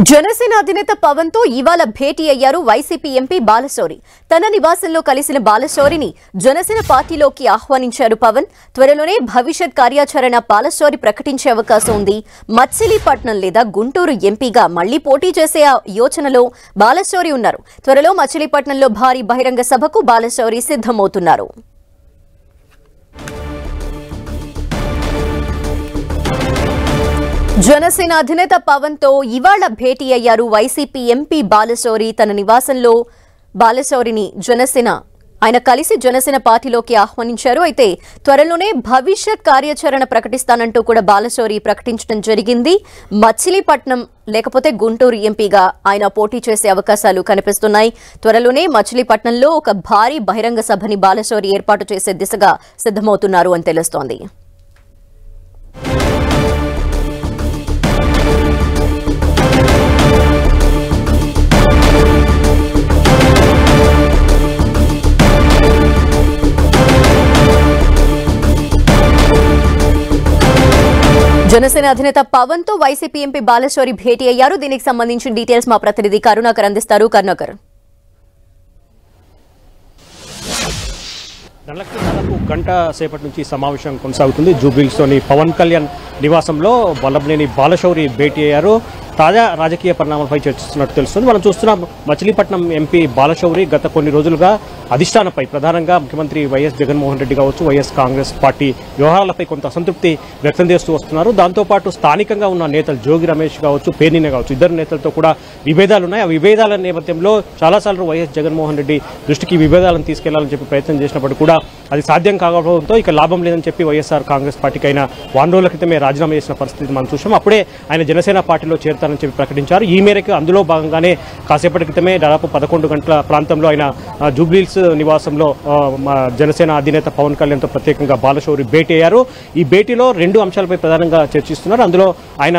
జనసేన అధినేత పవన్ తో ఇవాళ భేటీ అయ్యారు వైసీపీ ఎంపీ బాలశౌరి. తన నివాసంలో కలిసిన బాలశౌరిని జనసేన పార్టీలోకి ఆహ్వానించారు పవన్. త్వరలోనే భవిష్యత్ కార్యాచరణ బాలశౌరి ప్రకటించే అవకాశం ఉంది. మచిలీపట్నం లేదా గుంటూరు ఎంపీగా మళ్లీ పోటీ చేసే యోచనలో బాలశౌరి ఉన్నారు. త్వరలో మచిలీపట్నంలో భారీ బహిరంగ సభకు బాలశౌరి సిద్ధమవుతున్నారు. జనసేన అధినేత పవన్ తో ఇవాళ భేటీ అయ్యారు వైసీపీ ఎంపీ బాలశౌరి. తన నివాసంలో బాలశౌరిని ఆయన కలిసి జనసేన పార్టీలోకి ఆహ్వానించారు. అయితే త్వరలోనే భవిష్యత్ కార్యాచరణ ప్రకటిస్తానంటూ కూడా బాలశౌరి ప్రకటించడం జరిగింది. మచిలీపట్నం లేకపోతే గుంటూరు ఎంపీగా ఆయన పోటీ చేసే అవకాశాలు కనిపిస్తున్నాయి. త్వరలోనే మచిలీపట్నంలో ఒక భారీ బహిరంగ సభని బాలశౌరి ఏర్పాటు చేసే దిశగా సిద్ధమవుతున్నారు అని తెలుస్తోంది. జనసేన అధినేత పవన్ తో వైసీపీ ఎంపీ బాలశౌరి భేటీ అయ్యారు. దీనికి సంబంధించిన డీటెయిల్స్ మా ప్రతినిధి కరుణాకర్ అందిస్తారు. కరుణాకర్, దాదాపు గంట సేపటి నుంచి సమావేశం కొనసాగుతుంది. జూబ్లీహిల్స్లోని పవన్ కళ్యాణ్ నివాసంలో వల్లభనేని బాలశౌరి భేటీ అయ్యారు. తాజా రాజకీయ పరిణామాలపై చర్చిస్తున్నట్టు తెలుస్తుంది. మనం చూస్తున్నాం, మచిలీపట్నం ఎంపీ బాలశౌరి గత కొన్ని రోజులుగా అధిష్టానంపై, ప్రధానంగా ముఖ్యమంత్రి వైఎస్ జగన్మోహన్ రెడ్డి కావచ్చు, వైఎస్ కాంగ్రెస్ పార్టీ వ్యవహారాలపై కొంత అసంతృప్తి వ్యక్తం చేస్తూ వస్తున్నారు. దాంతోపాటు స్థానికంగా ఉన్న నేతలు జోగి రమేష్ కావచ్చు, పేర్నినే కావచ్చు, ఇద్దరు నేతలతో కూడా విభేదాలు ఉన్నాయి. ఆ విభేదాల నేపథ్యంలో చాలాసార్లు వైఎస్ జగన్మోహన్ రెడ్డి దృష్టికి విభేదాలను తీసుకెళ్లాలని చెప్పి ప్రయత్నం చేసినప్పుడు కూడా అది సాధ్యం కాకపోవడంతో ఇక లాభం లేదని చెప్పి వైఎస్ఆర్ కాంగ్రెస్ పార్టీకి అయిన వారం రోజుల క్రితమే రాజీనామా చేసిన పరిస్థితి మనం చూసాం. అప్పుడే ఆయన జనసేన పార్టీలో చేరతారని చెప్పి ప్రకటించారు. ఈ మేరకు అందులో భాగంగానే కాసేపటి క్రితమే దాదాపు 11 గంటల ప్రాంతంలో ఆయన జూబ్లీహిల్స్ నివాసంలో జనసేన అధినేత పవన్ కళ్యాణ్తో ప్రత్యేకంగా బాలశౌరి భేటీ అయ్యారు. ఈ భేటీలో 2 అంశాలపై ప్రధానంగా చర్చిస్తున్నారు. అందులో ఆయన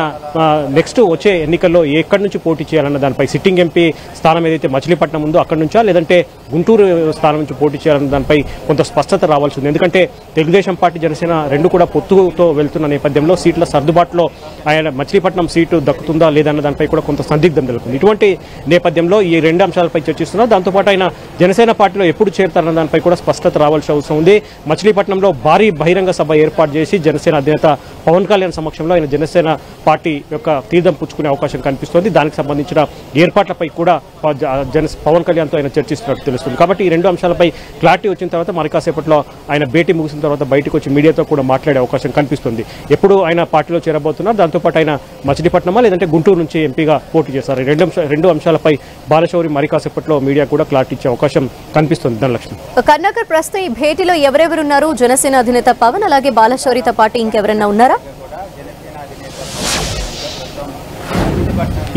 నెక్స్ట్ వచ్చే ఎన్నికల్లో ఎక్కడి నుంచి పోటీ చేయాలన్న దానిపై, సిట్టింగ్ ఎంపీ స్థానం ఏదైతే మచిలీపట్నం ఉందో అక్కడి నుంచా లేదంటే గుంటూరు స్థానం నుంచి పోటీ చేయాలన్న దానిపై కొంత స్పష్టత రావాల్సి ఉంది. ఎందుకంటే తెలుగుదేశం పార్టీ, జనసేన రెండు కూడా పొత్తుతో వెళ్తున్న నేపథ్యంలో సీట్ల సర్దుబాటులో ఆయన మచిలీపట్నం సీటు దక్కుతుందా లేదన్న దానిపై కూడా కొంత సందిగ్ధం నెలకొంది. ఇటువంటి నేపథ్యంలో ఈ 2 అంశాలపై చర్చిస్తున్నారు. దాంతోపాటు ఆయన జనసేన పార్టీలో ఎప్పుడు చేరతారన్న దానిపై కూడా స్పష్టత రావాల్సిన అవసరం ఉంది. మచిలీపట్నంలో భారీ బహిరంగ సభ ఏర్పాటు చేసి జనసేన అధినేత పవన్ కళ్యాణ్ సమక్షంలో ఆయన జనసేన పార్టీ యొక్క తీర్థం పుచ్చుకునే అవకాశం కనిపిస్తోంది. దానికి సంబంధించిన ఏర్పాట్లపై కూడా పవన్ కళ్యాణ్తో ఆయన చర్చిస్తున్నట్టు తెలుస్తుంది. కాబట్టి ఈ 2 అంశాలపై క్లారిటీ వచ్చిన తర్వాత మరి కాసేపట్లో ఆయన భేటీ ముగిసిన తర్వాత బయటకు వచ్చి మీడియాతో కూడా మాట్లాడే అవకాశం కనిపిస్తుంది. ఎప్పుడు ఆయన పార్టీలో చేరబోతున్నారు, దాంతోపాటు ఆయన మచిలీపట్నమా లేదంటే గుంటూరు నుంచి ఎంపీగా పోటీ చేస్తారు. 2 అంశాలపై బాలశౌరి మరి కాసేపట్లో మీడియా కూడా క్లారిటీ ఇచ్చే అవకాశం కనిపిస్తుంది. ధనలక్ష్మి, కర్ణాకర్, ప్రస్తుతం ఈ భేటీలో ఎవరెవరున్నారు? జనసేన అధినేత పవన్ అలాగే బాలశౌరితో పాటు ఇంకెవరన్నా ఉన్నారా?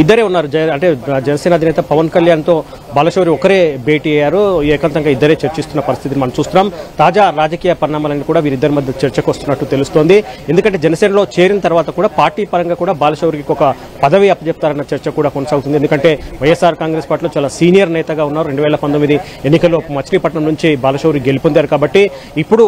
ఇద్దరే ఉన్నారు. అంటే జనసేన అధినేత పవన్ కళ్యాణ్తో బాలశౌరి ఒకరే భేటీ అయ్యారు. ఏకాంతంగా ఇద్దరే చర్చిస్తున్న పరిస్థితిని మనం చూస్తున్నాం. తాజా రాజకీయ పరిణామాలను కూడా వీరిద్దరి మధ్య చర్చకు వస్తున్నట్టు తెలుస్తోంది. ఎందుకంటే జనసేనలో చేరిన తర్వాత కూడా పార్టీ పరంగా కూడా బాలశౌరికి ఒక పదవి అప్పచెప్తారన్న చర్చ కూడా కొనసాగుతుంది. ఎందుకంటే వైఎస్ఆర్ కాంగ్రెస్ పార్టీలో చాలా సీనియర్ నేతగా ఉన్నారు. 2019 ఎన్నికల్లో మచిలీపట్నం నుంచి బాలశౌరి గెలుపొందారు. కాబట్టి ఇప్పుడు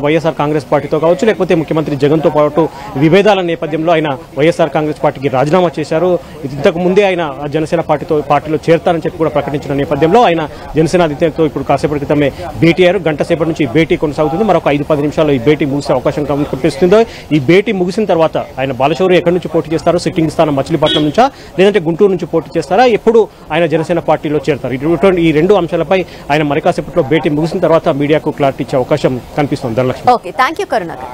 వైఎస్ఆర్ కాంగ్రెస్ పార్టీతో కావచ్చు, లేకపోతే ముఖ్యమంత్రి జగన్తో పాటు విభేదాల నేపథ్యంలో ఆయన వైఎస్ఆర్ కాంగ్రెస్ పార్టీకి రాజీనామా చేశారు. ఇంతకు ముందే ఆయన జనసేన పార్టీలో చేరతారని చెప్పి కూడా ప్రకటించిన నేపథ్యంలో ఆయన జనసేన అధినేతతో ఇప్పుడు కాసేపటి క్రితమే భేటీ అయ్యారు. గంట సేపటి నుంచి భేటీ కొనసాగుతుంది. మరొక 5-10 నిమిషాల్లో ఈ భేటీ ముగిసే అవకాశం కనిపిస్తుందో. ఈ భేటీ ముగిసిన తర్వాత ఆయన బాలశౌరి ఎక్కడి నుంచి పోటీ చేస్తారో, సిట్టింగ్ స్థానం మచిలీపట్నం నుంచా లేదంటే గుంటూరు నుంచి పోటీ చేస్తారా, ఎప్పుడు ఆయన జనసేన పార్టీలో చేరతారు, ఇటువంటి ఈ 2 అంశాలపై ఆయన మరి కాసేపట్లో భేటీ ముగిసిన తర్వాత మీడియాకు క్లారిటీ ఇచ్చే అవకాశం కనిపిస్తుంది. ధనలక్ష్మి. Okay, thank you Karunakar.